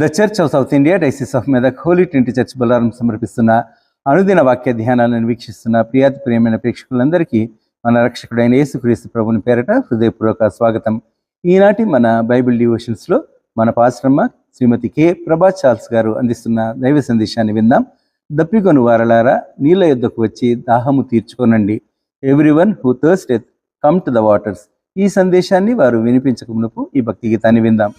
The Church of South India Diocese of Medak Holy Trinity Church Bollaram సమర్పిస్తున్న అనుదిన వాక్య ధ్యానాలను వీక్షిస్తున్న ప్రియమైన ప్రేక్షకులందరికీ మన రక్షకుడైన యేసుక్రీస్తు ప్రభుని పేరట హృదయపూర్వక స్వాగతం. ఈనాటి మన బైబిల్ డివోషన్స్లో మన పాస్టరమ్మ శ్రీమతి కె ప్రభా చార్ల్స్ గారు అందిస్తున్న దైవ సందేశాన్ని విందాం. దప్పిగొను వారలారా, నీళ్ళ యొద్దకు వచ్చి దాహము తీర్చుకొనండి. Everyone who thirsteth come to the waters. ఈ సందేశాన్ని వారు వినిపించక మునుపు ఈ భక్తి గీతాన్ని విందాం.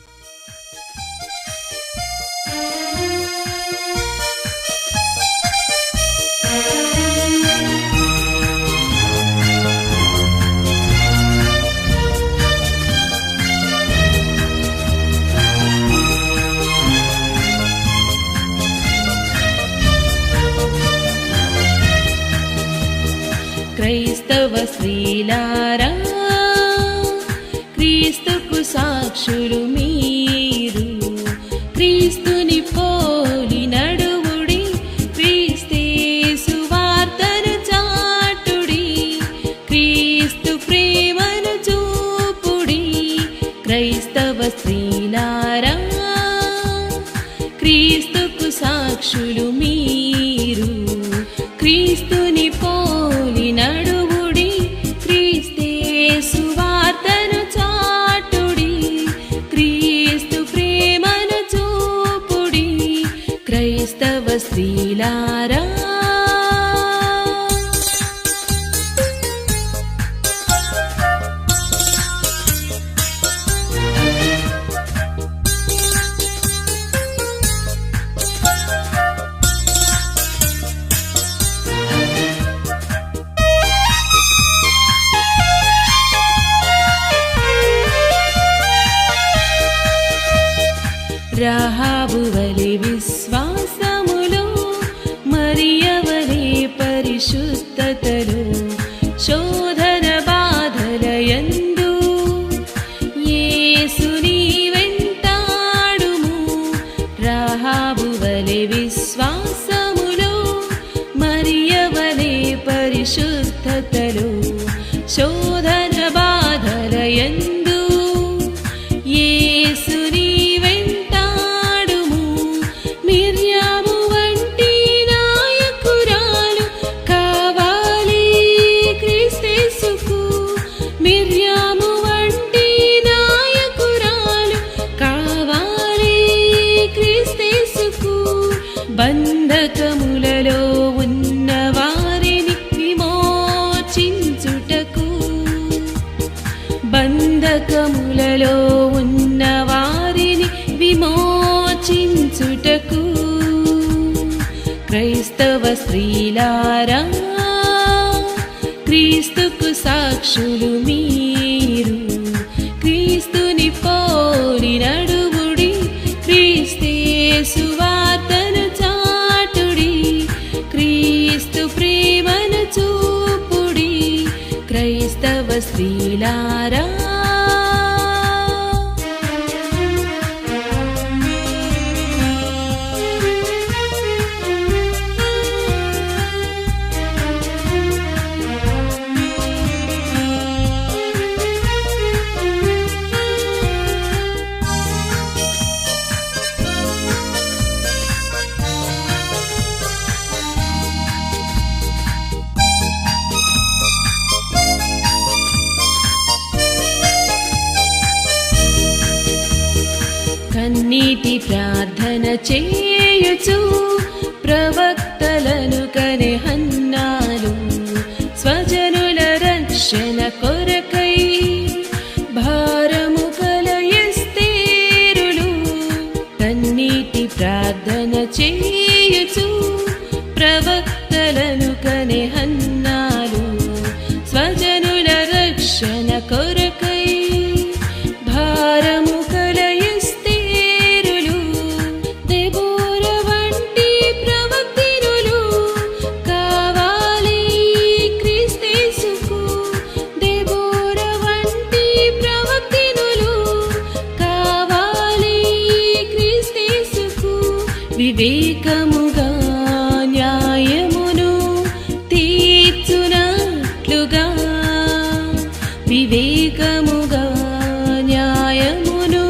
క్రైస్తవ స్త్రీలారా, క్రీస్తుకు సాక్షులు మీరు. క్రీస్తుని పోలి నడువుడి, క్రీస్తేసు వార్తను చాటుడి. క్రీస్తు ప్రేమను చూపుడి. క్రైస్తవ స్త్రీలారా, క్రీస్తుకు సాక్షులు మీరు. క్రీస్తుని పోలి నడువుడి, క్రీస్తేసు వార్తను చాటుడి. క్రీస్తు ప్రేమను చూపుడి. క్రైస్తవ స్త్రీలారా, రాహాబు వలె విశ్వాసములో, మరియవలె పరిశుద్ధతలో, శోధన బాధలయందు యేసుని వెంటాడుము. రాహాబు వలె విశ్వాసములో, మరియవలె పరిశుద్ధతలో, శోధన బాధలయందు యేసుని బంధకములలో ఉన్న వారిని విమోచించుటకు. బంధకములలో ఉన్న వారిని విమోచించుటకు. క్రైస్తవ స్త్రీలారా, క్రీస్తుకు సాక్షులు మీరు. క్రీస్తుని పోలి నడువుడి, క్రీస్తేసు వార్తను చాటుడి. క్రీస్తు ప్రేమను చూపుడి. క్రైస్తవ స్త్రీలారా, కన్నీటి ప్రార్థన చేయుచు ప్రవక్తలను కనె హన్నాలు. స్వజనుల రక్షణ కొరకై భారము కల ఎస్తేరులు. కన్నీటి ప్రార్థన చేయుచు ప్రవక్తలను కనె హన్నాలు. స్వజనుల రక్షణ కొరకై భారము కల ఎస్తేరులు. దెబోర వంటి ప్రవక్తినులు కావాలి క్రీస్తేసుకు. దెబోర వంటి ప్రవక్తినులు కావాలి క్రీస్తేసుకు. వివేకముగా న్యాయమును తీర్చునట్లుగా, వివేకముగా న్యాయమును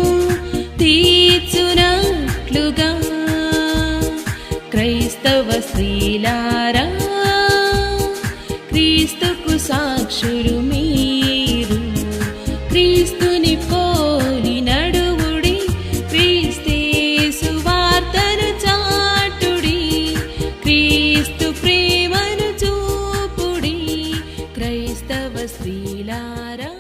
తీర్చునట్లుగా క్రైస్తవ స్త్రీలారా, క్రీస్తుకు సాక్షులు మీరు. క్రీస్తుని పోలి నడువుడి, క్రీస్తేసు వార్తను చాటుడి, క్రీస్తు ప్రేమను చూపుడి, క్రైస్తవ స్త్రీలారా.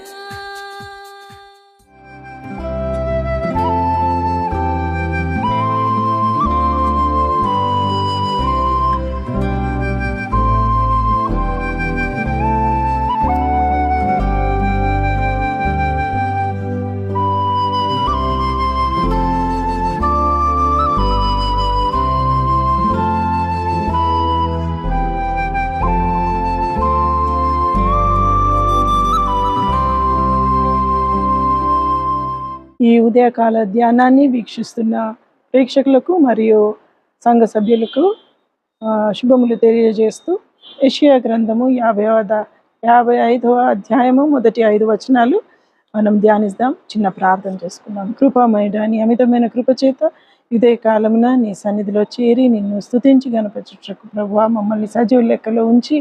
ఈ ఉదయకాల ధ్యానాన్ని వీక్షిస్తున్న ప్రేక్షకులకు మరియు సంఘ సభ్యులకు శుభములు తెలియజేస్తూ యెషయా గ్రంథము 55వ అధ్యాయము మొదటి 5 వచనాలు మనం ధ్యానిద్దాం. చిన్న ప్రార్థన చేసుకుందాం. కృపామయుడా, నీ అమితమైన కృపచేత ఇదే కాలమున నీ సన్నిధిలో చేరి నిన్ను స్తుతించి గణపరచుటకు ప్రభువా మమ్మల్ని సజీవ లెక్కలో ఉంచి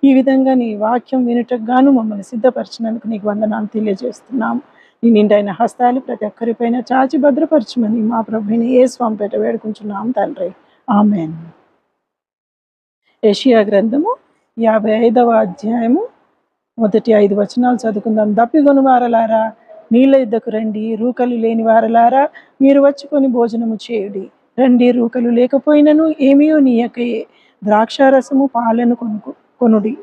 ఈ విధంగా నీ వాక్యం వినుటకు గాను మమ్మల్ని సిద్ధపరచినందుకు నీకు వందనాలు తెలియజేస్తున్నాం. నీ నిండైన హస్తాలు ప్రతి ఒక్కరిపైన చాచి భద్రపరచమని మా ప్రభుని యేసు పేట వేడుకుంటున్నాం తండ్రి, ఆమేన్. యెషయా గ్రంథము 55వ అధ్యాయము మొదటి 5 వచనాలు చదువుకుందాం. దప్పిగొను వారలారా, నీళ్ళ యుద్ధకు రండి. రూకలు లేని వారలారా, మీరు వచ్చుకొని భోజనము చేయుడి. రండి, రూకలు లేకపోయినను ఏమీయో నీయకయే ద్రాక్షారసము పాలను కొనుడి.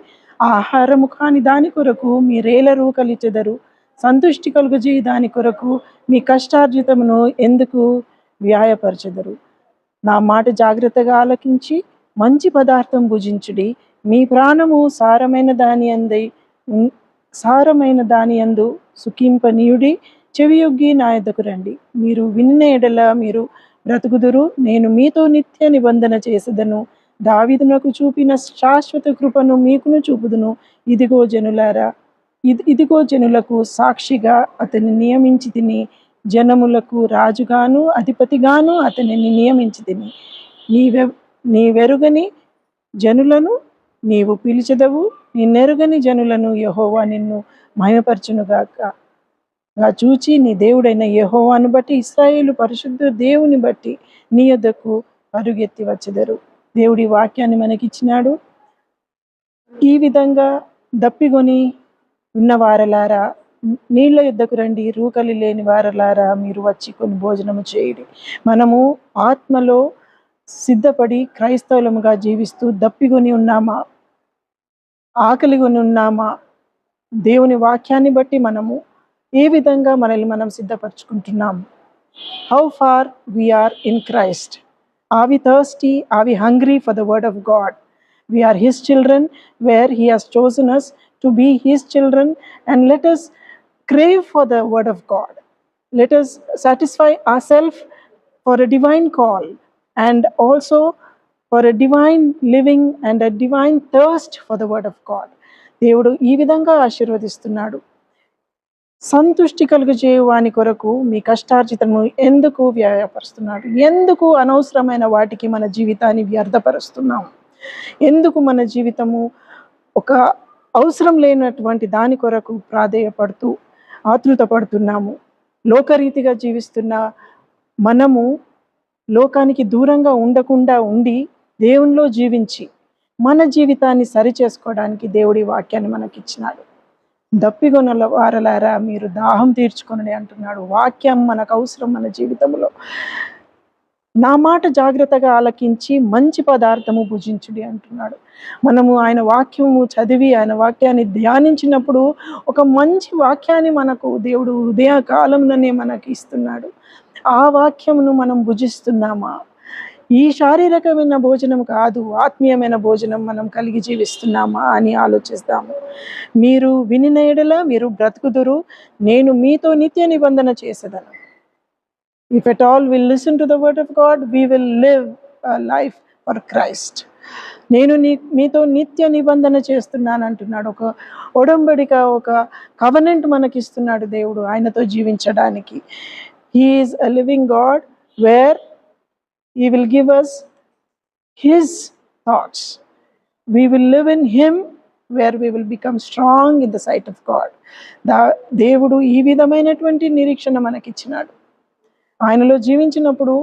ఆహారము కాని దాని కొరకు మీరేల రూకలిచ్చెదరు. సంతుష్టి కలుగజేయి దాని కొరకు మీ కష్టార్జితమును ఎందుకు వ్యాయపరచెదరు. నా మాట జాగ్రత్తగా ఆలకించి మంచి పదార్థం భుజించుడి. మీ ప్రాణము సారమైన దాని యందు సుఖింపనీయుడి. చెవియొగ్గి నా యొద్దకు రండి. మీరు వినిన ఎడల మీరు బ్రతుకుదురు. నేను మీతో నిత్య నిబంధన చేసేదను. దావీదునకు చూపిన శాశ్వత కృపను మీకును చూపుదును. ఇదిగో జనులకు సాక్షిగా అతన్ని నియమించి తిని, జనములకు రాజుగాను అధిపతిగాను అతనిని నియమించి తిని. నీవెరుగని జనులను నీవు పిలిచెదవు. నిన్నెరుగని జనులను యెహోవా నిన్ను మహిమపరచునుగాక. చూచి నీ దేవుడైన యెహోవాను బట్టి, ఇశ్రాయేలు పరిశుద్ధ దేవుని బట్టి నీ యొద్దకు పరుగెత్తి వచ్చెదరు. దేవుడి వాక్యాన్ని మనకిచ్చినాడు. ఈ విధంగా దప్పిగొని ఉన్నవారలారా, నీళ్ళ యుద్ధకు రండి. రూకలి లేని వారలారా, మీరు వచ్చి కొన్ని భోజనము చేయుడి. మనము ఆత్మలో సిద్ధపడి క్రైస్తవులముగా జీవిస్తూ దప్పిగొని ఉన్నామా, ఆకలిగొని ఉన్నామా, దేవుని వాక్యాన్ని బట్టి మనము ఏ విధంగా మనల్ని మనం సిద్ధపరచుకుంటున్నాము? How far we are in Christ? Are we thirsty? Are we hungry for the word of God? We are his children, where he has chosen us to be his children, and let us crave for the word of God. Let us satisfy ourselves for a divine call, and also for a divine living and a divine thirst for the word of God. దేవుడు ఈ విధంగా ఆశీర్వదిస్తున్నాడు. సంతుష్టి కలుగజేయు వాని కొరకు మీ కష్టార్జితము ఎందుకు వ్యాయపరుస్తున్నాడు? ఎందుకు అనవసరమైన వాటికి మన జీవితాన్ని వ్యర్థపరుస్తున్నాం? ఎందుకు మన జీవితము ఒక అవసరం లేనటువంటి దాని కొరకు ప్రాధేయపడుతూ ఆతృత పడుతున్నాము? లోకరీతిగా జీవిస్తున్న మనము లోకానికి దూరంగా ఉండకుండా ఉండి దేవునిలో జీవించి మన జీవితాన్ని సరిచేసుకోవడానికి దేవుడి వాక్యాన్ని మనకిచ్చినాడు. దప్పిగొనల వారలారా, మీరు దాహం తీర్చుకొనని అంటున్నాడు. వాక్యం మనకు అవసరం మన జీవితంలో. నా మాట జాగ్రత్తగా ఆలకించి మంచి పదార్థము భుజించుడి అంటున్నాడు. మనము ఆయన వాక్యము చదివి ఆయన వాక్యాన్ని ధ్యానించినప్పుడు ఒక మంచి వాక్యాన్ని మనకు దేవుడు ఉదయకాలంలోనే మనకి ఇస్తున్నాడు. ఆ వాక్యమును మనం భుజిస్తున్నామా? ఈ శారీరకమైన భోజనం కాదు, ఆత్మీయమైన భోజనం మనం కలిగి జీవిస్తున్నామా అని ఆలోచిస్తాము. మీరు వినిన ఎడల మీరు బ్రతుకుదురు. నేను మీతో నిత్య నిబంధన చేసేదను. If at all we listen to the word of God, we will live a life for Christ. నేను మీతో నిత్య నిబంధన చేస్తున్నాను అంటున్నాడు. ఒక ఒడంబడిక, ఒక కవనెంట్ మనకిస్తున్నాడు దేవుడు ఆయనతో జీవించడానికి. He is a living God where He will give us His thoughts. We will live in Him, where we will become strong in the sight of God. దేవుడు ఈ విధమైనటువంటి నిరీక్షణ మనకిచ్చినాడు. ఆయనలో జీవించినప్పుడు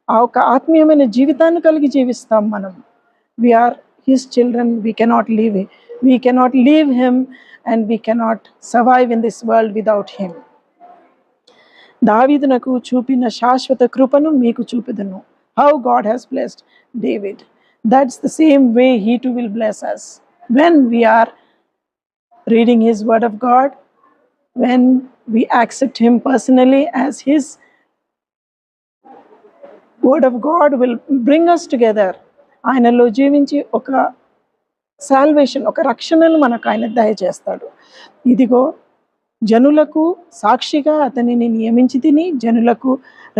ఆ ఒక ఆత్మీయమైన జీవితాన్ని కలిగి జీవిస్తాం మనం. We are his children. We cannot leave him and we cannot survive in this world without him. దావీదునకు చూపిన శాశ్వత కృపను మీకు చూపుదును. How God has blessed David. That's the same way He too will bless us. When we are reading His Word of God, when we accept Him personally as His Word of God will bring us together. ఆయనలో జీవించి ఒక salvation, ఒక రక్షణను మనకు ఆయన దయచేస్తాడు. ఇదిగో జనులకు సాక్షిగా అతనిని నియమించి తిని, జనులకు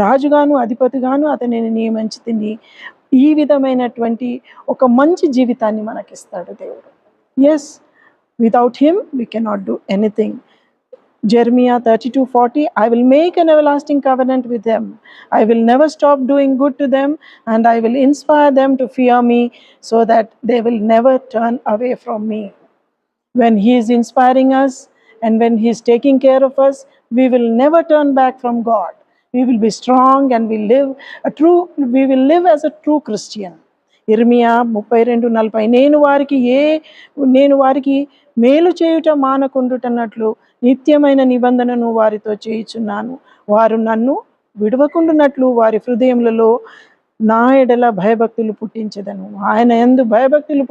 రాజుగాను అధిపతిగాను అతనిని నియమించి తిని, ఈ విధమైనటువంటి ఒక మంచి జీవితాన్ని మనకిస్తాడు దేవుడు. Yes, without him we cannot do anything. Jeremiah 32:40, I will make an everlasting covenant with them. I will never stop doing good to them, and I will inspire them to fear me, so that they will never turn away from me. When He is inspiring us and when He is taking care of us, we will never turn back from God. We will be strong and we will live as a true Christian. ఇర్మియా 32:40, నేను వారికి మేలు చేయుట మానకుండుటన్నట్లు నిత్యమైన నిబంధనను వారితో చేయుచున్నాను. వారు నన్ను విడవకుండునట్లు వారి హృదయములలో నా ఎడల భయభక్తులు పుట్టించెదను. ఆయన యందు భయభక్తులు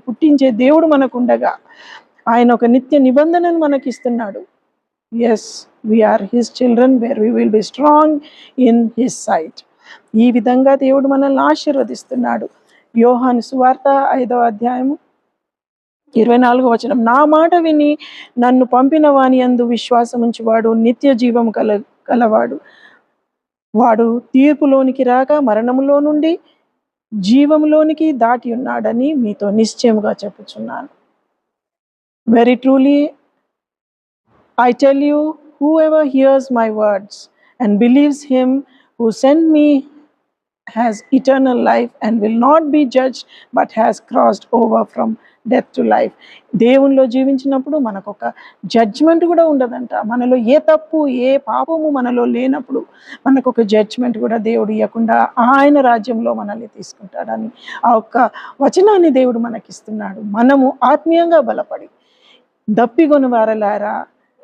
పుట్టించే దేవుడు మనకుండగా ఆయన ఒక నిత్య నిబంధనను మనకిస్తున్నాడు. Yes, we are His children, where we will be strong in His sight. ఈ విధంగా దేవుడు మనల్ని ఆశీర్వదిస్తున్నాడు. యోహాను సువార్త 5వ అధ్యాయము 24వ వచనం, నా మాట విని నన్ను పంపిన వాని యందు విశ్వాసముంచువాడు నిత్య జీవము కలవాడు. వాడు తీర్పులోనికి రాక మరణములో నుండి జీవములోనికి దాటి ఉన్నాడని మీతో నిశ్చయముగా చెప్పుచున్నాను. Very truly I tell you, whoever hears my words and believes Him who sent me has eternal life and will not be judged, but has crossed over from death to life. దేవునిలో జీవించినప్పుడు మనకు ఒక judgement కూడా ఉండదంట. మనలో ఏ తప్పు ఏ పాపము మనలో లేనప్పుడు మనకు ఒక జడ్జ్మెంట్ కూడా దేవుడు ఇవ్వకుండా ఆయన రాజ్యంలో మనల్ని తీసుకుంటాడని ఆ ఒక్క వచనాన్ని దేవుడు మనకిస్తున్నాడు. మనము ఆత్మీయంగా బలపడి దప్పిగొని వారలారా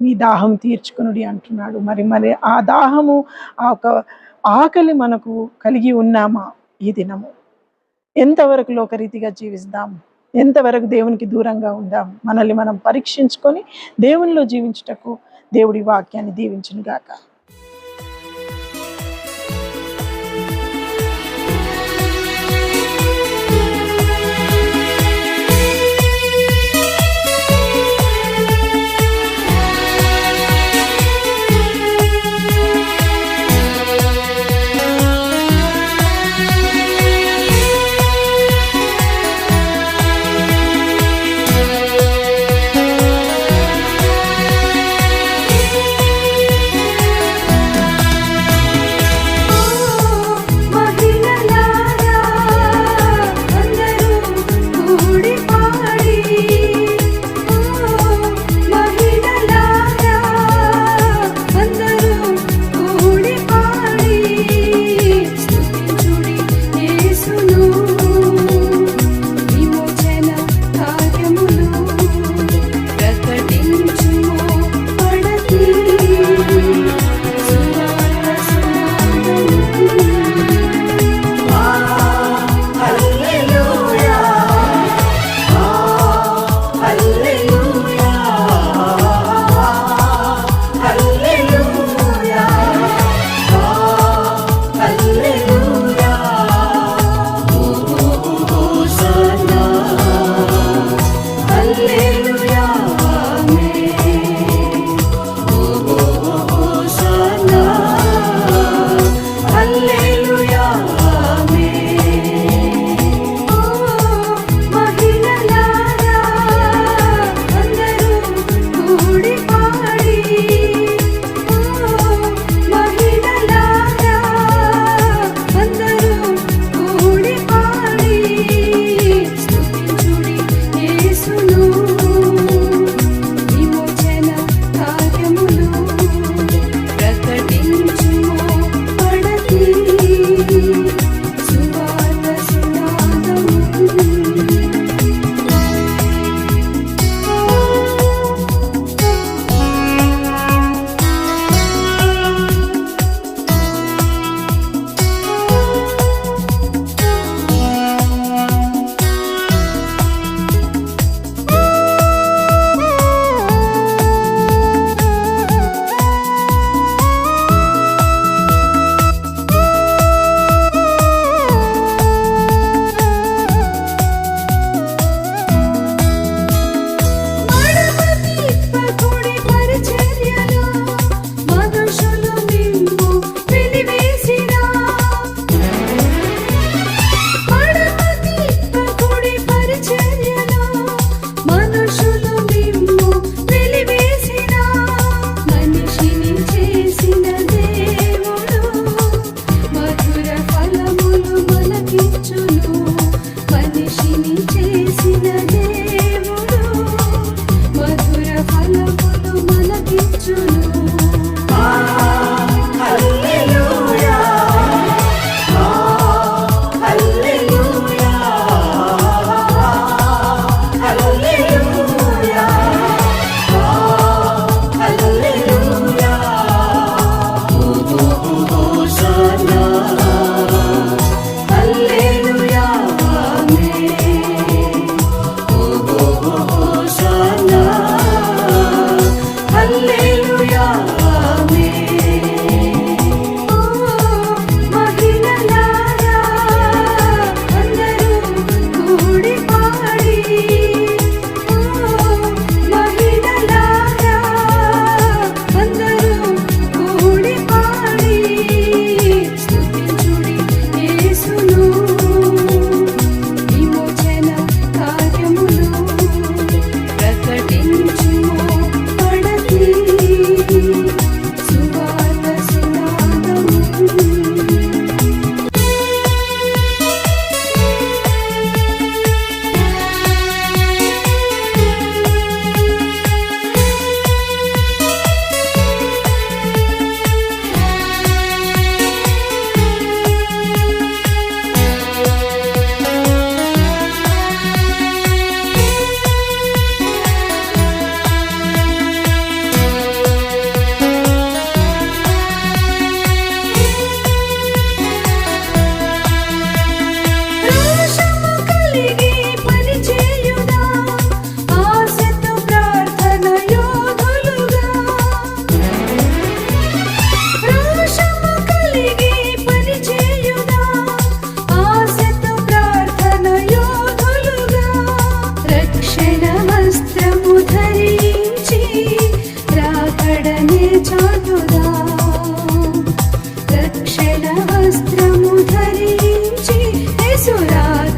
మీ దాహం తీర్చుకునుడి అంటున్నాడు. మరి ఆ దాహము, ఆ ఒక ఆకలి మనకు కలిగి ఉన్నామా? ఈ దినము ఎంతవరకు లోకరీతిగా జీవిస్తాం, ఎంతవరకు దేవునికి దూరంగా ఉందాం? మనల్ని మనం పరీక్షించుకొని దేవునిలో జీవించుటకు దేవుడి వాక్యాన్ని దీవించును గాక.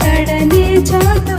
కడనే చాటు